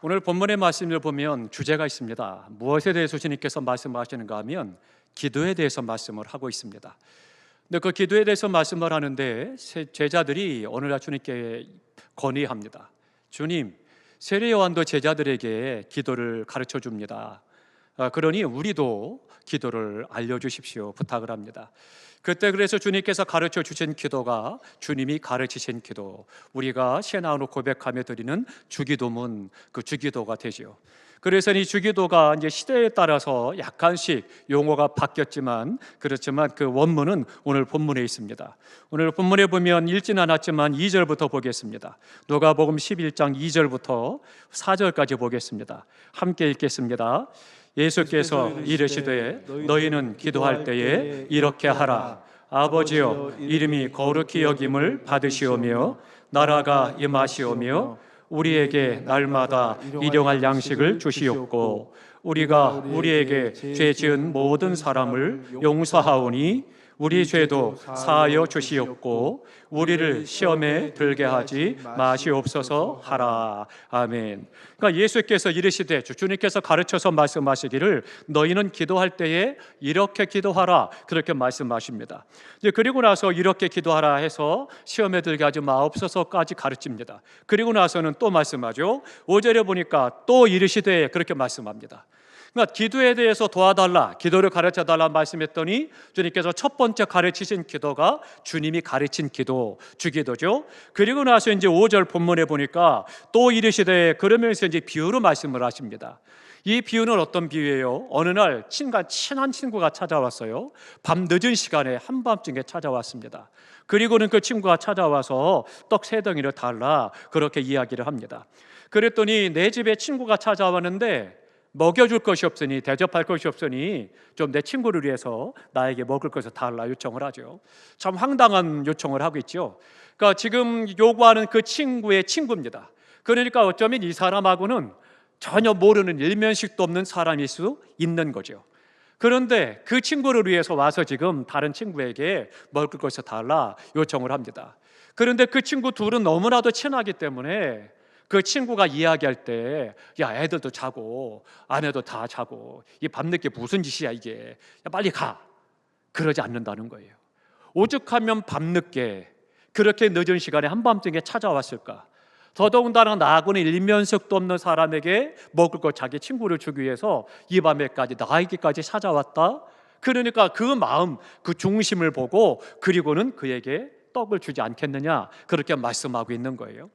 오늘 본문의 말씀을 보면 주제가 있습니다. 무엇에 대해서 주님께서 말씀하시는가 하면 기도에 대해서 말씀을 하고 있습니다. 근데 그 기도에 대해서 말씀을 하는데 제자들이 오늘날 주님께 건의합니다. 주님, 세례 요한도 제자들에게 기도를 가르쳐 줍니다. 그러니 우리도 기도를 알려주십시오. 부탁을 합니다. 그때 그래서 주님께서 가르쳐 주신 기도가 주님이 가르치신 기도, 우리가 시나으로 고백하며 드리는 주기도문, 그 주기도가 되죠. 그래서 이 주기도가 이제 시대에 따라서 약간씩 용어가 바뀌었지만 그렇지만 그 원문은 오늘 본문에 있습니다. 오늘 본문에 보면 읽진 않았지만 2절부터 보겠습니다. 누가복음 11장 2절부터 4절까지 보겠습니다. 함께 읽겠습니다. 예수께서 이르시되 너희는 기도할 때에 이렇게 하라. 아버지여, 이름이 거룩히 여김을 받으시오며 나라가 임하시오며 우리에게 날마다 일용할 양식을 주시옵고 우리가 우리에게 죄 지은 모든 사람을 용서하오니 우리 죄도 사하여 주시옵고 우리를 시험에 들게 하지 마시옵소서 하라. 아멘. 그러니까 예수께서 이르시되, 주님께서 가르쳐서 말씀하시기를 너희는 기도할 때에 이렇게 기도하라, 그렇게 말씀하십니다. 그리고 나서 이렇게 기도하라 해서 시험에 들게 하지 마옵소서까지 가르칩니다. 그리고 나서는 또 말씀하죠. 5절에 보니까 또 이르시되, 그렇게 말씀합니다. 그러니까 기도에 대해서 도와달라, 기도를 가르쳐달라 말씀했더니 주님께서 첫 번째 가르치신 기도가 주님이 가르친 기도, 주기도죠. 그리고 나서 이제 5절 본문에 보니까 또 이르시되, 그러면서 이제 비유로 말씀을 하십니다. 이 비유는 어떤 비유예요? 어느 날 친한 친구가 찾아왔어요. 밤 늦은 시간에 한밤중에 찾아왔습니다. 그리고는 그 친구가 찾아와서 떡 3덩이를 달라, 그렇게 이야기를 합니다. 그랬더니 내 집에 친구가 찾아왔는데 먹여줄 것이 없으니, 대접할 것이 없으니 좀 내 친구를 위해서 나에게 먹을 것을 달라 요청을 하죠. 참 황당한 요청을 하고 있죠. 그러니까 지금 요구하는 그 친구의 친구입니다. 그러니까 어쩌면 이 사람하고는 전혀 모르는 일면식도 없는 사람일 수 있는 거죠. 그런데 그 친구를 위해서 와서 지금 다른 친구에게 먹을 것을 달라 요청을 합니다. 그런데 그 친구 둘은 너무나도 친하기 때문에 그 친구가 이야기할 때, 야, 애들도 자고 아내도 다 자고 이 밤늦게 무슨 짓이야 이게, 야, 빨리 가, 그러지 않는다는 거예요. 오죽하면 밤늦게 그렇게 늦은 시간에 한밤중에 찾아왔을까. 더더군다나 나하고는 일면식도 없는 사람에게 먹을 것, 자기 친구를 주기 위해서 이 밤에까지 나에게까지 찾아왔다. 그러니까 그 마음, 그 중심을 보고 그리고는 그에게 떡을 주지 않겠느냐, 그렇게 말씀하고 있는 거예요.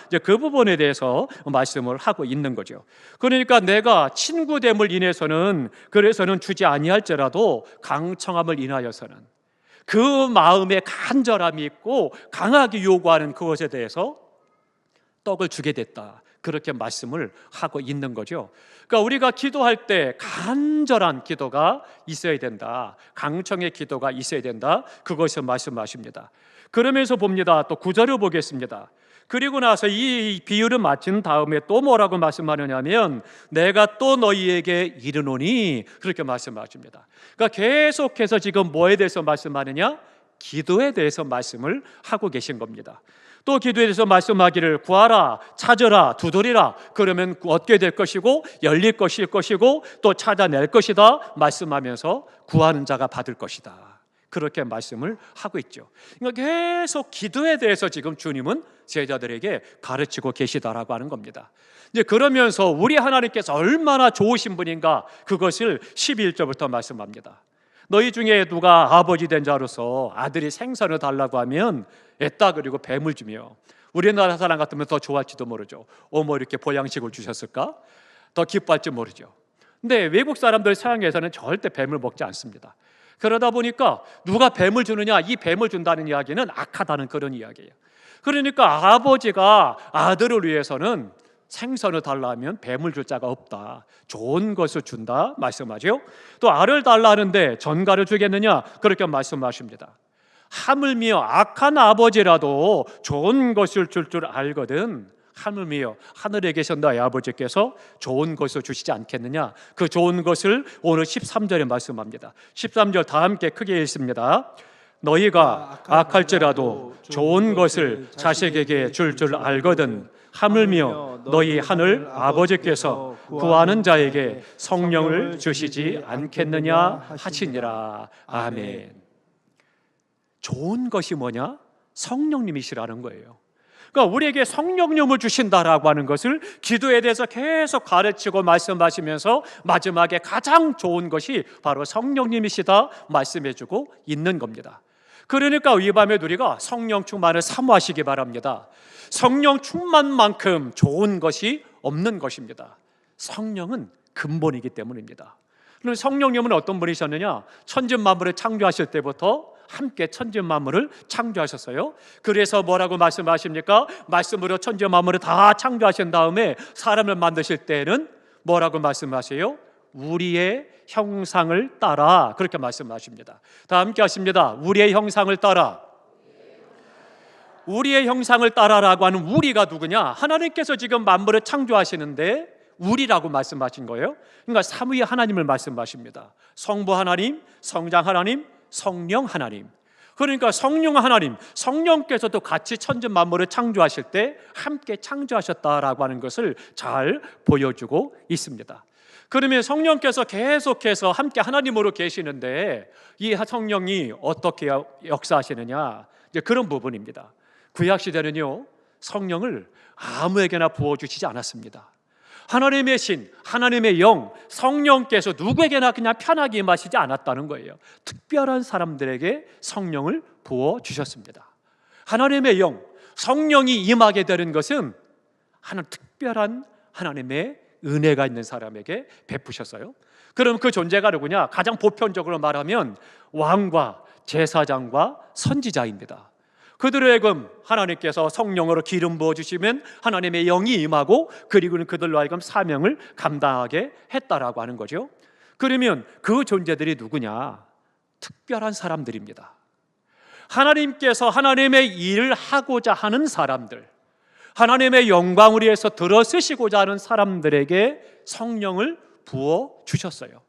이제 그 부분에 대해서 말씀을 하고 있는 거죠. 그러니까 내가 친구됨을 인해서는, 그래서는 주지 아니할지라도 강청함을 인하여서는 그 마음에 간절함이 있고 강하게 요구하는 그것에 대해서 떡을 주게 됐다, 그렇게 말씀을 하고 있는 거죠. 그러니까 우리가 기도할 때 간절한 기도가 있어야 된다, 강청의 기도가 있어야 된다, 그것을 말씀하십니다. 그러면서 봅니다. 또 9절을 보겠습니다. 그리고 나서 이 비유를 마친 다음에 또 뭐라고 말씀하느냐면 내가 또 너희에게 이르노니, 그렇게 말씀하십니다. 그러니까 계속해서 지금 뭐에 대해서 말씀하느냐? 기도에 대해서 말씀을 하고 계신 겁니다. 또 기도에 대해서 말씀하기를 구하라, 찾으라, 두드리라, 그러면 얻게 될 것이고 열릴 것일 것이고 또 찾아낼 것이다 말씀하면서 구하는 자가 받을 것이다, 그렇게 말씀을 하고 있죠. 그러니까 계속 기도에 대해서 지금 주님은 제자들에게 가르치고 계시다라고 하는 겁니다. 이제 그러면서 우리 하나님께서 얼마나 좋으신 분인가, 그것을 11절부터 말씀합니다. 너희 중에 누가 아버지 된 자로서 아들이 생선을 달라고 하면 애따 그리고 뱀을 주며, 우리나라 사람 같으면 더 좋아할지도 모르죠. 어머, 이렇게 보양식을 주셨을까? 더 기뻐할지 모르죠. 근데 외국 사람들 서양에서는 절대 뱀을 먹지 않습니다. 그러다 보니까 누가 뱀을 주느냐, 이 뱀을 준다는 이야기는 악하다는 그런 이야기예요. 그러니까 아버지가 아들을 위해서는 생선을 달라 하면 뱀을 줄 자가 없다, 좋은 것을 준다 말씀하죠. 또 알을 달라 하는데 전갈을 주겠느냐, 그렇게 말씀하십니다. 하물며 악한 아버지라도 좋은 것을 줄 알거든 하물며 하늘에 계신 너의 아버지께서 좋은 것을 주시지 않겠느냐, 그 좋은 것을 오늘 13절에 말씀합니다. 13절 다 함께 크게 읽습니다. 너희가 악할지라도 좋은 것을 자식에게 줄 알거든 하물며 너희 하늘 아버지께서 구하는 자에게 성령을 주시지 않겠느냐 하시니라. 아멘. 좋은 것이 뭐냐? 성령님이시라는 거예요. 그러니까 우리에게 성령님을 주신다라고 하는 것을 기도에 대해서 계속 가르치고 말씀하시면서 마지막에 가장 좋은 것이 바로 성령님이시다 말씀해주고 있는 겁니다. 그러니까 이 밤에 우리가 성령 충만을 사모하시기 바랍니다. 성령 충만만큼 좋은 것이 없는 것입니다. 성령은 근본이기 때문입니다. 그럼 성령님은 어떤 분이셨느냐? 천지 만물을 창조하실 때부터 함께 천지 만물을 창조하셨어요. 그래서 뭐라고 말씀하십니까? 말씀으로 천지 만물을 다 창조하신 다음에 사람을 만드실 때는 뭐라고 말씀하세요? 우리의 형상을 따라, 그렇게 말씀하십니다. 다 함께 하십니다. 우리의 형상을 따라. 우리의 형상을 따라라고 하는 우리가 누구냐? 하나님께서 지금 만물을 창조하시는데 우리라고 말씀하신 거예요. 그러니까 삼위의 하나님을 말씀하십니다. 성부 하나님, 성장 하나님, 성령 하나님. 그러니까 성령 하나님, 성령께서도 같이 천지 만물을 창조하실 때 함께 창조하셨다라고 하는 것을 잘 보여주고 있습니다. 그러면 성령께서 계속해서 함께 하나님으로 계시는데 이 성령이 어떻게 역사하시느냐? 이제 그런 부분입니다. 구약 시대는요, 성령을 아무에게나 부어주시지 않았습니다. 하나님의 신, 하나님의 영, 성령께서 누구에게나 그냥 편하게 임하시지 않았다는 거예요. 특별한 사람들에게 성령을 부어주셨습니다. 하나님의 영, 성령이 임하게 되는 것은 하나님 특별한 하나님의 은혜가 있는 사람에게 베푸셨어요. 그럼 그 존재가 누구냐? 가장 보편적으로 말하면 왕과 제사장과 선지자입니다. 그들에게 하나님께서 성령으로 기름 부어주시면 하나님의 영이 임하고 그리고 그들로 하여금 사명을 감당하게 했다라고 하는 거죠. 그러면 그 존재들이 누구냐? 특별한 사람들입니다. 하나님께서 하나님의 일을 하고자 하는 사람들, 하나님의 영광을 위해서 들어쓰시고자 하는 사람들에게 성령을 부어주셨어요.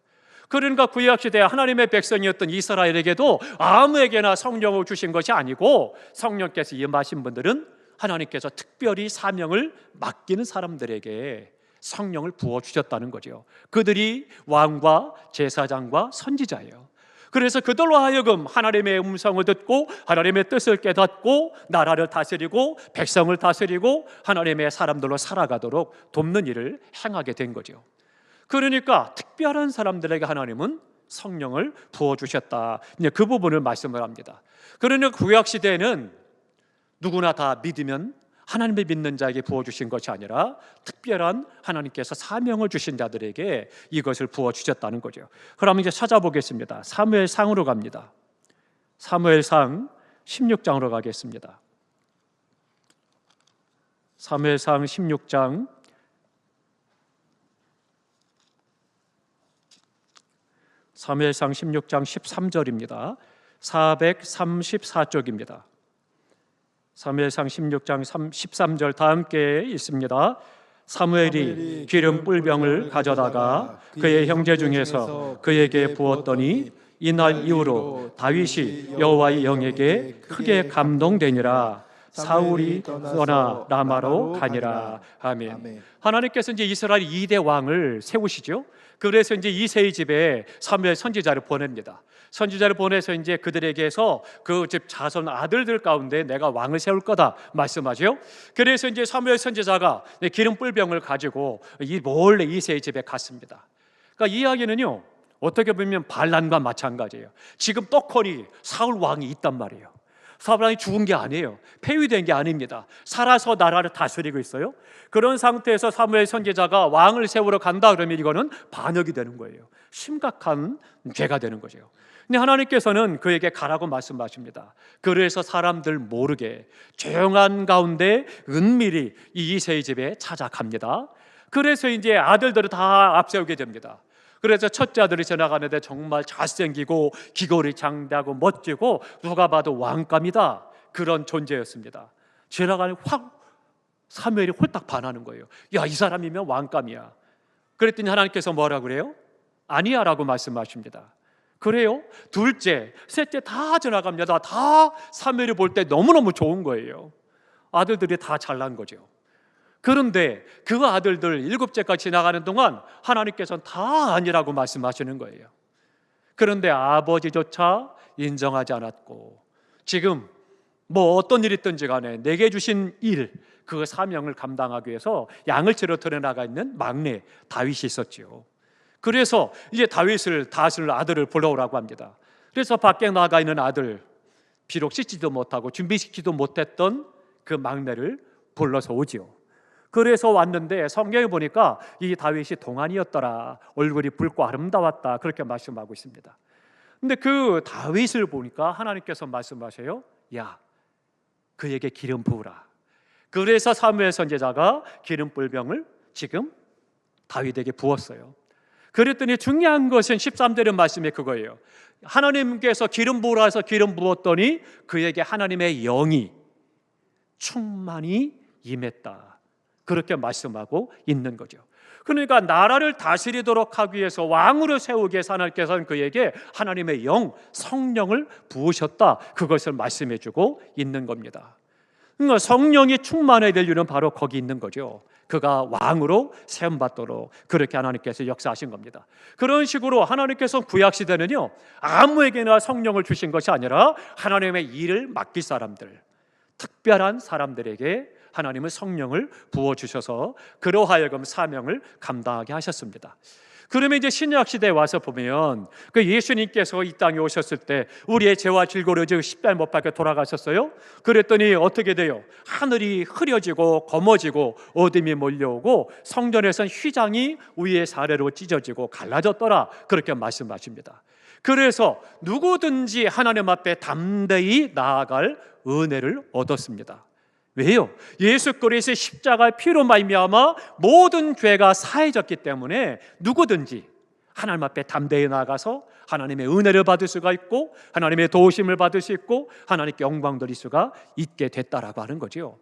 그러니까 구약시대에 하나님의 백성이었던 이스라엘에게도 아무에게나 성령을 주신 것이 아니고 성령께서 임하신 분들은 하나님께서 특별히 사명을 맡기는 사람들에게 성령을 부어주셨다는 거죠. 그들이 왕과 제사장과 선지자예요. 그래서 그들로 하여금 하나님의 음성을 듣고 하나님의 뜻을 깨닫고 나라를 다스리고 백성을 다스리고 하나님의 사람들로 살아가도록 돕는 일을 행하게 된 거죠. 그러니까 특별한 사람들에게 하나님은 성령을 부어주셨다. 이제 그 부분을 말씀을 합니다. 그러니까 구약 시대에는 누구나 다 믿으면 하나님을 믿는 자에게 부어주신 것이 아니라 특별한 하나님께서 사명을 주신 자들에게 이것을 부어주셨다는 거죠. 그럼 이제 찾아보겠습니다. 사무엘상으로 갑니다. 사무엘상 16장으로 가겠습니다. 사무엘상 16장 13절입니다. 434쪽입니다. 사무엘상 16장 13절 다 함께 있습니다. 사무엘이 기름 뿔병을 가져다가 그의 형제 중에서 그에게 부었더니 이날 이후로 다윗이 여호와의 영에게 크게 감동되니라. 사울이 떠나 라마로 가니라. 아멘. 하나님께서 이제 이스라엘 2대 왕을 세우시죠. 그래서 이제 이새의 집에 사무엘 선지자를 보냅니다. 선지자를 보내서 이제 그들에게서 그 집 자손 아들들 가운데 내가 왕을 세울 거다 말씀하죠. 그래서 이제 사무엘 선지자가 기름 뿔병을 가지고 몰래 이새의 집에 갔습니다. 그러니까 이 이야기는요, 어떻게 보면 반란과 마찬가지예요. 지금 떡하니 사울 왕이 있단 말이에요. 사울 왕이 죽은 게 아니에요. 폐위된 게 아닙니다. 살아서 나라를 다스리고 있어요. 그런 상태에서 사무엘 선지자가 왕을 세우러 간다 그러면 이거는 반역이 되는 거예요. 심각한 죄가 되는 거죠. 근데 하나님께서는 그에게 가라고 말씀하십니다. 그래서 사람들 모르게 조용한 가운데 은밀히 이 이새의 집에 찾아갑니다. 그래서 이제 아들들을 다 앞세우게 됩니다. 그래서 첫째 아들이 지나가는데 정말 잘생기고 기골이 장대하고 멋지고 누가 봐도 왕감이다, 그런 존재였습니다. 지나가니 확 사무엘이 홀딱 반하는 거예요. 야, 이 사람이면 왕감이야. 그랬더니 하나님께서 뭐라 그래요? 아니야 라고 말씀하십니다. 그래요? 둘째, 셋째 다 지나갑니다. 다 사무엘이 볼 때 너무너무 좋은 거예요. 아들들이 다 잘난 거죠. 그런데 그 아들들 7째까지 지나가는 동안 하나님께서는 다 아니라고 말씀하시는 거예요. 그런데 아버지조차 인정하지 않았고, 지금 뭐 어떤 일이 있든지 간에 내게 주신 일, 그 사명을 감당하기 위해서 양을 치러 들어나가 있는 막내 다윗이 있었죠. 그래서 이제 다윗을 다스릴 아들을 불러오라고 합니다. 그래서 밖에 나가 있는 아들, 비록 씻지도 못하고 준비시키지도 못했던 그 막내를 불러서 오지요. 그래서 왔는데 성경에 보니까 이 다윗이 동안이었더라, 얼굴이 붉고 아름다웠다, 그렇게 말씀하고 있습니다. 근데 그 다윗을 보니까 하나님께서 말씀하셔요. 야, 그에게 기름 부으라. 그래서 사무엘 선지자가 기름 불병을 지금 다윗에게 부었어요. 그랬더니 중요한 것은 13절의 말씀이 그거예요. 하나님께서 기름 부으라 해서 기름 부었더니 그에게 하나님의 영이 충만히 임했다, 그렇게 말씀하고 있는 거죠. 그러니까 나라를 다스리도록 하기 위해서 왕으로 세우기 위해서 하나님께서는 그에게 하나님의 영, 성령을 부으셨다, 그것을 말씀해 주고 있는 겁니다. 그러니까 성령이 충만해야 될 이유는 바로 거기 있는 거죠. 그가 왕으로 세움받도록 그렇게 하나님께서 역사하신 겁니다. 그런 식으로 하나님께서 구약시대는요, 아무에게나 성령을 주신 것이 아니라 하나님의 일을 맡길 사람들, 특별한 사람들에게 하나님은 성령을 부어주셔서 그로 하여금 사명을 감당하게 하셨습니다. 그러면 이제 신약 시대에 와서 보면 그 예수님께서 이 땅에 오셨을 때 우리의 죄와 질고를 지고 십자가에 못 박혀 돌아가셨어요. 그랬더니 어떻게 돼요? 하늘이 흐려지고 검어지고 어둠이 몰려오고 성전에선 휘장이 위에 사례로 찢어지고 갈라졌더라, 그렇게 말씀하십니다. 그래서 누구든지 하나님 앞에 담대히 나아갈 은혜를 얻었습니다. 왜요? 예수 그리스도의 십자가의 피로 말미암아 모든 죄가 사해졌기 때문에 누구든지 하나님 앞에 담대히 나아가서 하나님의 은혜를 받을 수가 있고 하나님의 도우심을 받을 수 있고 하나님께 영광 드릴 수가 있게 됐다라고 하는 거죠.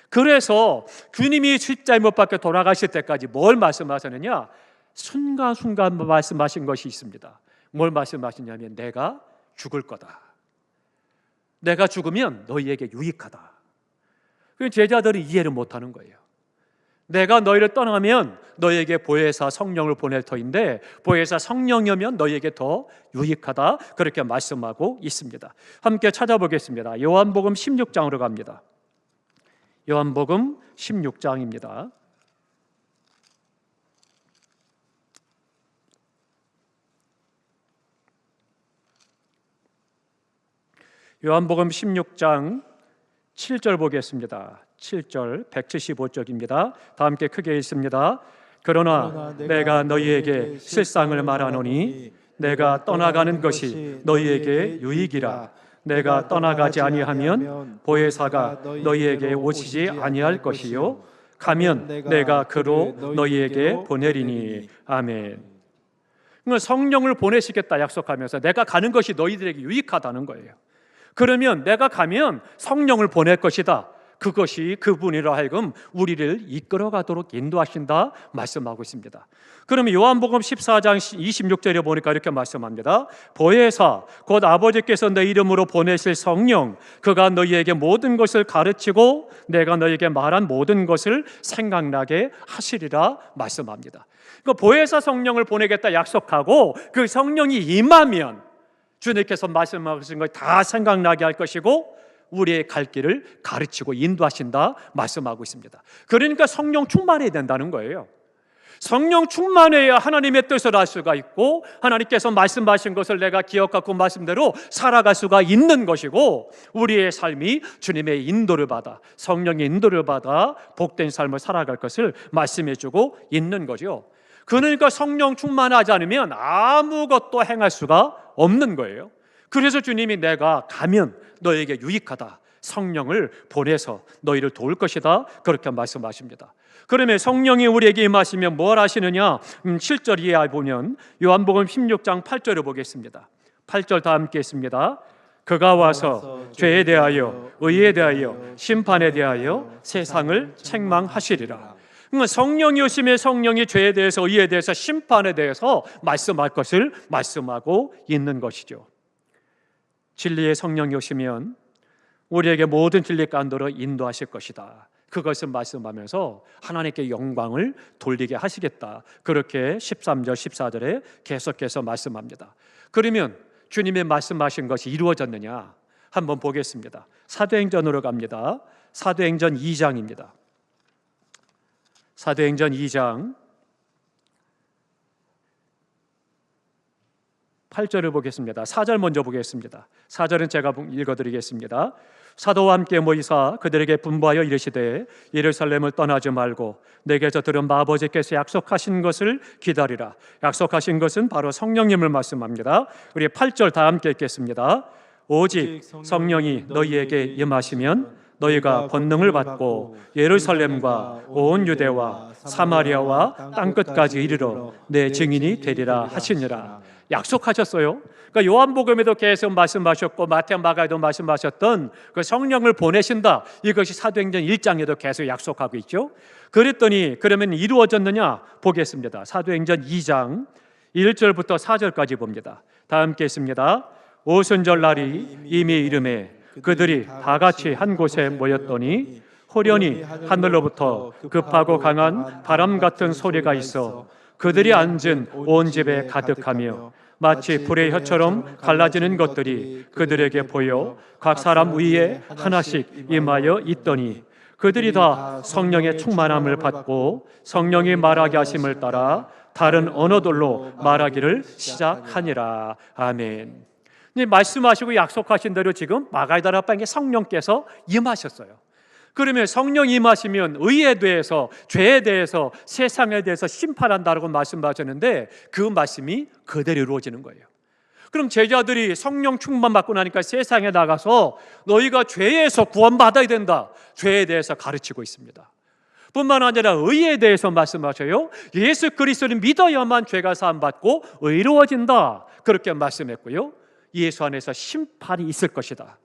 그래서 주님이 십자가에 못 박혀 돌아가실 때까지 뭘 말씀하셨느냐? 순간순간 말씀하신 것이 있습니다. 뭘 말씀하시냐면 내가 죽을 거다, 내가 죽으면 너희에게 유익하다. 제자들이 이해를 못하는 거예요. 내가 너희를 떠나면 너희에게 보혜사 성령을 보낼 터인데 보혜사 성령이면 너희에게 더 유익하다, 그렇게 말씀하고 있습니다. 함께 찾아보겠습니다. 요한복음 16장으로 갑니다. 요한복음 16장입니다. 요한복음 16장 7절 보겠습니다. 7절 175쪽입니다. 다 함께 크게 읽습니다. 그러나 내가 너희에게 실상을 말하노니 내가 떠나가는 것이 너희에게 유익이라. 내가 떠나가지 아니하면 보혜사가 너희에게 오시지 아니할 것이요 가면 내가 그로 너희에게 보내리니. 아멘. 성령을 보내시겠다 약속하면서 내가 가는 것이 너희들에게 유익하다는 거예요. 그러면 내가 가면 성령을 보낼 것이다, 그것이 그분이라 하여금 우리를 이끌어가도록 인도하신다 말씀하고 있습니다. 그러면 요한복음 14장 26절에 보니까 이렇게 말씀합니다. 보혜사 곧 아버지께서 내 이름으로 보내실 성령, 그가 너희에게 모든 것을 가르치고 내가 너희에게 말한 모든 것을 생각나게 하시리라 말씀합니다. 그러니까 보혜사 성령을 보내겠다 약속하고 그 성령이 임하면 주님께서 말씀하신 것 다 생각나게 할 것이고 우리의 갈 길을 가르치고 인도하신다 말씀하고 있습니다. 그러니까 성령 충만해야 된다는 거예요. 성령 충만해야 하나님의 뜻을 알 수가 있고 하나님께서 말씀하신 것을 내가 기억하고 말씀대로 살아갈 수가 있는 것이고 우리의 삶이 주님의 인도를 받아, 성령의 인도를 받아 복된 삶을 살아갈 것을 말씀해주고 있는 거죠. 그러니까 성령 충만하지 않으면 아무것도 행할 수가 없는 거예요. 그래서 주님이 내가 가면 너에게 유익하다, 성령을 보내서 너희를 도울 것이다, 그렇게 말씀하십니다. 그러면 성령이 우리에게 임하시면 뭘 하시느냐? 7절 이하에 보면 요한복음 16장 8절을 보겠습니다. 8절 다 함께 했습니다. 그가 와서 죄에 대하여 의에 대하여 심판에 대하여 세상을 책망하시리라. 그러니까 성령이 오시면 성령이 죄에 대해서, 의에 대해서, 심판에 대해서 말씀할 것을 말씀하고 있는 것이죠. 진리의 성령이 오시면 우리에게 모든 진리 가운데로 인도하실 것이다. 그것을 말씀하면서 하나님께 영광을 돌리게 하시겠다. 그렇게 13절, 14절에 계속해서 말씀합니다. 그러면 주님의 말씀하신 것이 이루어졌느냐? 한번 보겠습니다. 사도행전으로 갑니다. 사도행전 2장입니다. 사도행전 2장 8절을 보겠습니다. 4절 먼저 보겠습니다. 4절은 제가 읽어드리겠습니다. 사도와 함께 모이사 그들에게 분부하여 이르시되 예루살렘을 떠나지 말고 내게서 들은 아버지께서 약속하신 것을 기다리라. 약속하신 것은 바로 성령님을 말씀합니다. 우리 8절 다 함께 읽겠습니다. 오직 성령이 너희에게 임하시면 너희가 권능을 받고 예루살렘과 온 유대와 사마리아와 땅끝까지 이르러 내 증인이 되리라 하시니라. 약속하셨어요. 그러니까 요한복음에도 계속 말씀하셨고 마태, 마가에도 말씀하셨던 그 성령을 보내신다. 이것이 사도행전 1장에도 계속 약속하고 있죠. 그랬더니 그러면 이루어졌느냐 보겠습니다. 사도행전 2장 1절부터 4절까지 봅니다. 다 함께 있습니다. 오순절 날이 이미 이르매 그들이 다 같이 한 곳에 모였더니 호련히 하늘로부터 급하고 강한 바람 같은 소리가 있어 그들이 앉은 온 집에 가득하며 마치 불의 혀처럼 갈라지는 것들이 그들에게 보여 각 사람 위에 하나씩 임하여 있더니 그들이 다 성령의 충만함을 받고 성령이 말하게 하심을 따라 다른 언어들로 말하기를 시작하니라. 아멘. 말씀하시고 약속하신 대로 지금 마가다락방에 성령께서 임하셨어요. 그러면 성령이 임하시면 의에 대해서, 죄에 대해서, 세상에 대해서 심판한다고 말씀하셨는데 그 말씀이 그대로 이루어지는 거예요. 그럼 제자들이 성령 충만 받고 나니까 세상에 나가서 너희가 죄에서 구원받아야 된다. 죄에 대해서 가르치고 있습니다. 뿐만 아니라 의에 대해서 말씀하셔요. 예수 그리스도를 믿어야만 죄가 사함받고 의로워진다. 그렇게 말씀했고요. 예수 안에서 심판이 있을 것이다.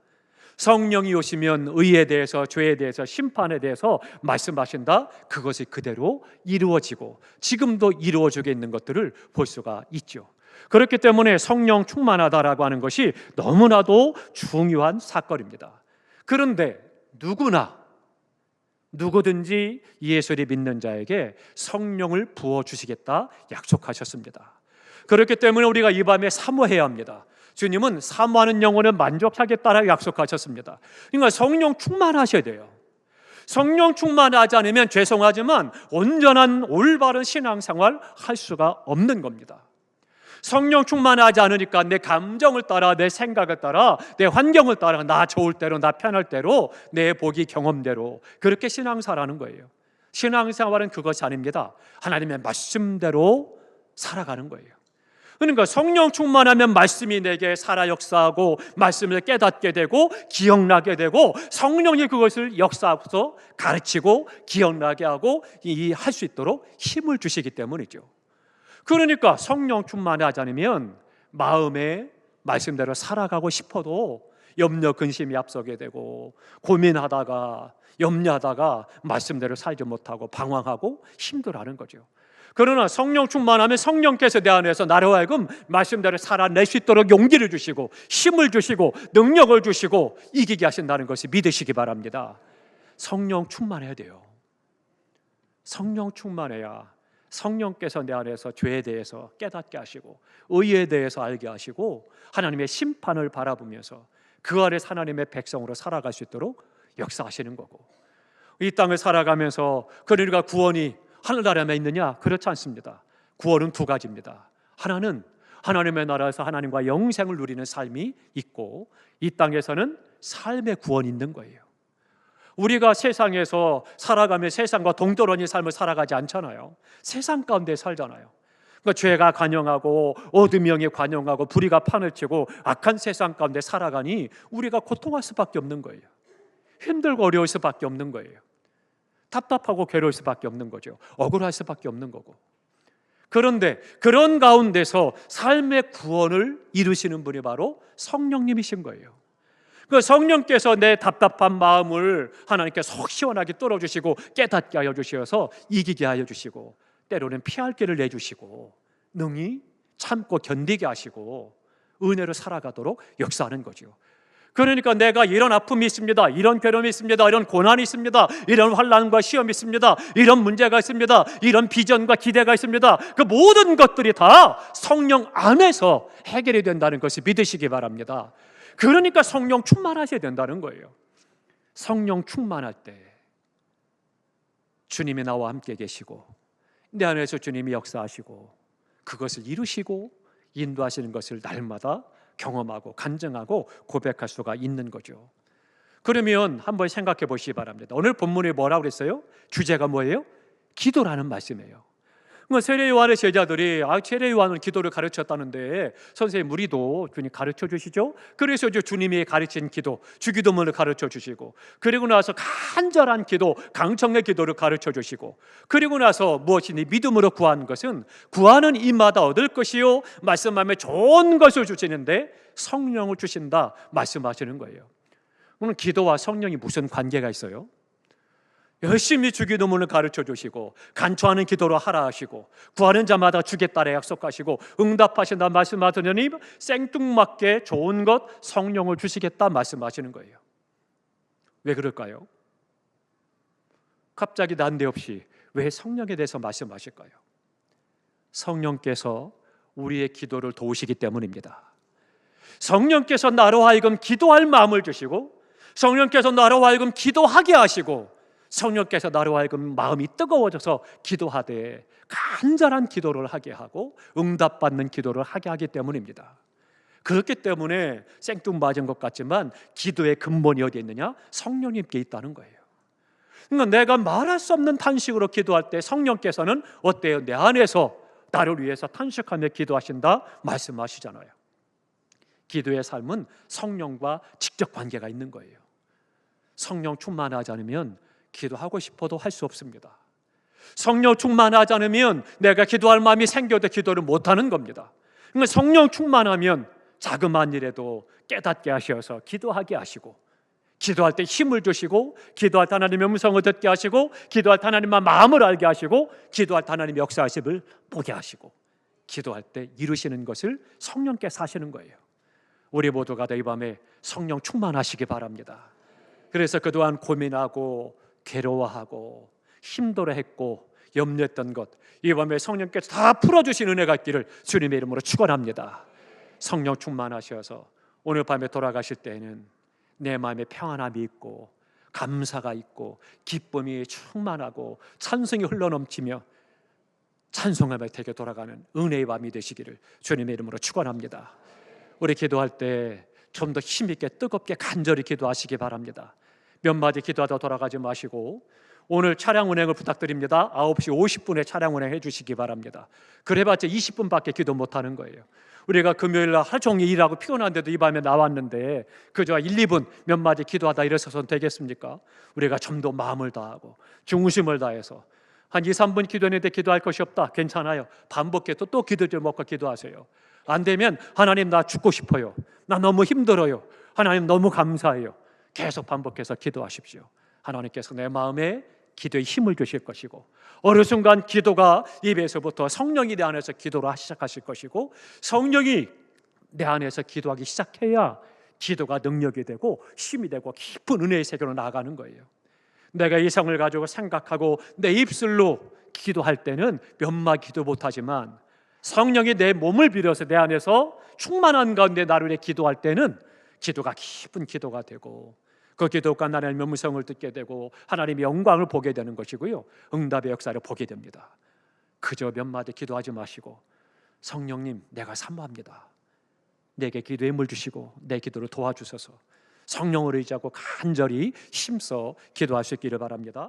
성령이 오시면 의에 대해서, 죄에 대해서, 심판에 대해서 말씀하신다. 그것이 그대로 이루어지고 지금도 이루어지고 있는 것들을 볼 수가 있죠. 그렇기 때문에 성령 충만하다라고 하는 것이 너무나도 중요한 사건입니다. 그런데 누구든지 예수를 믿는 자에게 성령을 부어주시겠다 약속하셨습니다. 그렇기 때문에 우리가 이 밤에 사모해야 합니다. 주님은 사모하는 영혼을 만족하겠다라고 약속하셨습니다. 그러니까 성령 충만하셔야 돼요. 성령 충만하지 않으면 죄송하지만 온전한 올바른 신앙생활 할 수가 없는 겁니다. 성령 충만하지 않으니까 내 감정을 따라, 내 생각을 따라, 내 환경을 따라, 나 좋을 대로, 나 편할 대로, 내 보기 경험대로 그렇게 신앙생활하는 거예요. 신앙생활은 그것이 아닙니다. 하나님의 말씀대로 살아가는 거예요. 그러니까 성령 충만하면 말씀이 내게 살아 역사하고 말씀을 깨닫게 되고 기억나게 되고 성령이 그것을 역사하고서 가르치고 기억나게 하고 할 수 있도록 힘을 주시기 때문이죠. 그러니까 성령 충만하지 않으면 마음에 말씀대로 살아가고 싶어도 염려 근심이 앞서게 되고 고민하다가 염려하다가 말씀대로 살지 못하고 방황하고 힘들어하는 거죠. 그러나 성령 충만하면 성령께서 내 안에서 나로 하여금 말씀대로 살아낼 수 있도록 용기를 주시고 힘을 주시고 능력을 주시고 이기게 하신다는 것을 믿으시기 바랍니다. 성령 충만해야 돼요. 성령 충만해야 성령께서 내 안에서 죄에 대해서 깨닫게 하시고 의에 대해서 알게 하시고 하나님의 심판을 바라보면서 그 아래서 하나님의 백성으로 살아갈 수 있도록 역사하시는 거고, 이 땅을 살아가면서 그러니까 구원이 하늘나라에 있느냐? 그렇지 않습니다. 구원은 두 가지입니다. 하나는 하나님의 나라에서 하나님과 영생을 누리는 삶이 있고, 이 땅에서는 삶의 구원이 있는 거예요. 우리가 세상에서 살아가며 세상과 동떨어진 삶을 살아가지 않잖아요. 세상 가운데 살잖아요. 그러니까 죄가 관영하고 어둠이 관영하고 불의가 판을 치고 악한 세상 가운데 살아가니 우리가 고통할 수밖에 없는 거예요. 힘들고 어려울 수밖에 없는 거예요. 답답하고 괴로울 수밖에 없는 거죠. 억울할 수밖에 없는 거고. 그런데 그런 가운데서 삶의 구원을 이루시는 분이 바로 성령님이신 거예요. 그 성령께서 내 답답한 마음을 하나님께 속 시원하게 뚫어주시고 깨닫게 하여 주셔서 이기게 하여 주시고, 때로는 피할 길을 내주시고 능히 참고 견디게 하시고 은혜로 살아가도록 역사하는 거죠. 그러니까 내가 이런 아픔이 있습니다, 이런 괴로움이 있습니다, 이런 고난이 있습니다, 이런 환난과 시험이 있습니다, 이런 문제가 있습니다, 이런 비전과 기대가 있습니다, 그 모든 것들이 다 성령 안에서 해결이 된다는 것을 믿으시기 바랍니다. 그러니까 성령 충만하셔야 된다는 거예요. 성령 충만할 때 주님이 나와 함께 계시고 내 안에서 주님이 역사하시고 그것을 이루시고 인도하시는 것을 날마다 경험하고 간증하고 고백할 수가 있는 거죠. 그러면 한번 생각해 보시기 바랍니다. 오늘 본문에 뭐라고 그랬어요? 주제가 뭐예요? 기도라는 말씀이에요. 세례 요한의 제자들이 세례 요한은 기도를 가르쳤다는데 선생님 우리도 주님 가르쳐 주시죠? 그래서 주님이 가르친 기도, 주기도문을 가르쳐 주시고, 그리고 나서 간절한 기도, 강청의 기도를 가르쳐 주시고, 그리고 나서 무엇이니 믿음으로 구하는 것은 구하는 이마다 얻을 것이요 말씀하며 좋은 것을 주시는데 성령을 주신다 말씀하시는 거예요. 오늘 기도와 성령이 무슨 관계가 있어요? 열심히 주기도문을 가르쳐 주시고 간초하는 기도로 하라 하시고 구하는 자마다 주겠다라 약속하시고 응답하신다 말씀하더니 생뚱맞게 좋은 것 성령을 주시겠다 말씀하시는 거예요. 왜 그럴까요? 갑자기 난데없이 왜 성령에 대해서 말씀하실까요? 성령께서 우리의 기도를 도우시기 때문입니다. 성령께서 나로 하여금 기도할 마음을 주시고, 성령께서 나로 하여금 기도하게 하시고, 성령께서 나로 하여금 마음이 뜨거워져서 기도하되 간절한 기도를 하게 하고 응답받는 기도를 하게 하기 때문입니다. 그렇기 때문에 생뚱맞은 것 같지만 기도의 근본이 어디에 있느냐? 성령님께 있다는 거예요. 그러니까 내가 말할 수 없는 탄식으로 기도할 때 성령께서는 어때요? 내 안에서 나를 위해서 탄식하며 기도하신다 말씀하시잖아요. 기도의 삶은 성령과 직접 관계가 있는 거예요. 성령 충만하지 않으면 기도하고 싶어도 할 수 없습니다. 성령 충만하지 않으면 내가 기도할 마음이 생겨도 기도를 못하는 겁니다. 그러니까 성령 충만하면 자그마한 일에도 깨닫게 하셔서 기도하게 하시고, 기도할 때 힘을 주시고, 기도할 때 하나님의 음성을 듣게 하시고, 기도할 때 하나님의 마음을 알게 하시고, 기도할 때 하나님의 역사하심을 보게 하시고, 기도할 때 이루시는 것을 성령께서 하시는 거예요. 우리 모두가 다 이 밤에 성령 충만하시기 바랍니다. 그래서 그동안 고민하고 괴로워하고 힘들어했고 염려했던 것, 이 밤에 성령께서 다 풀어주신 은혜가 있기를 주님의 이름으로 축원합니다. 성령 충만하셔서 오늘 밤에 돌아가실 때에는 내 마음에 평안함이 있고 감사가 있고 기쁨이 충만하고 찬송이 흘러넘치며 찬송하며 되게 돌아가는 은혜의 밤이 되시기를 주님의 이름으로 축원합니다. 우리 기도할 때 좀 더 힘있게 뜨겁게 간절히 기도하시기 바랍니다. 몇 마디 기도하다 돌아가지 마시고 오늘 차량 운행을 부탁드립니다. 9시 50분에 차량 운행해 주시기 바랍니다. 그래봤자 20분밖에 기도 못하는 거예요. 우리가 금요일날 하루 종일 일하고 피곤한데도 이 밤에 나왔는데 그저 1, 2분 몇 마디 기도하다 일어서서는 되겠습니까? 우리가 좀 더 마음을 다하고 중심을 다해서 한 2, 3분 기도했는데 기도할 것이 없다, 괜찮아요. 반복해서 또 기도 좀 먹고 기도하세요. 안 되면 하나님 나 죽고 싶어요, 나 너무 힘들어요, 하나님 너무 감사해요. 계속 반복해서 기도하십시오. 하나님께서 내 마음에 기도에 힘을 주실 것이고 어느 순간 기도가 입에서부터 성령이 내 안에서 기도를 시작하실 것이고 성령이 내 안에서 기도하기 시작해야 기도가 능력이 되고 힘이 되고 깊은 은혜의 세계로 나아가는 거예요. 내가 이 성을 가지고 생각하고 내 입술로 기도할 때는 몇 마디 기도 못하지만 성령이 내 몸을 빌어서 내 안에서 충만한 가운데 나를 위해 기도할 때는 기도가 깊은 기도가 되고 그 기도가 하나님의 음성을 듣게 되고 하나님의 영광을 보게 되는 것이고요, 응답의 역사를 보게 됩니다. 그저 몇 마디 기도하지 마시고 성령님 내가 사모합니다, 내게 기도의 힘을 주시고 내 기도를 도와주셔서 성령을 의지하고 간절히 힘써 기도하시기를 바랍니다.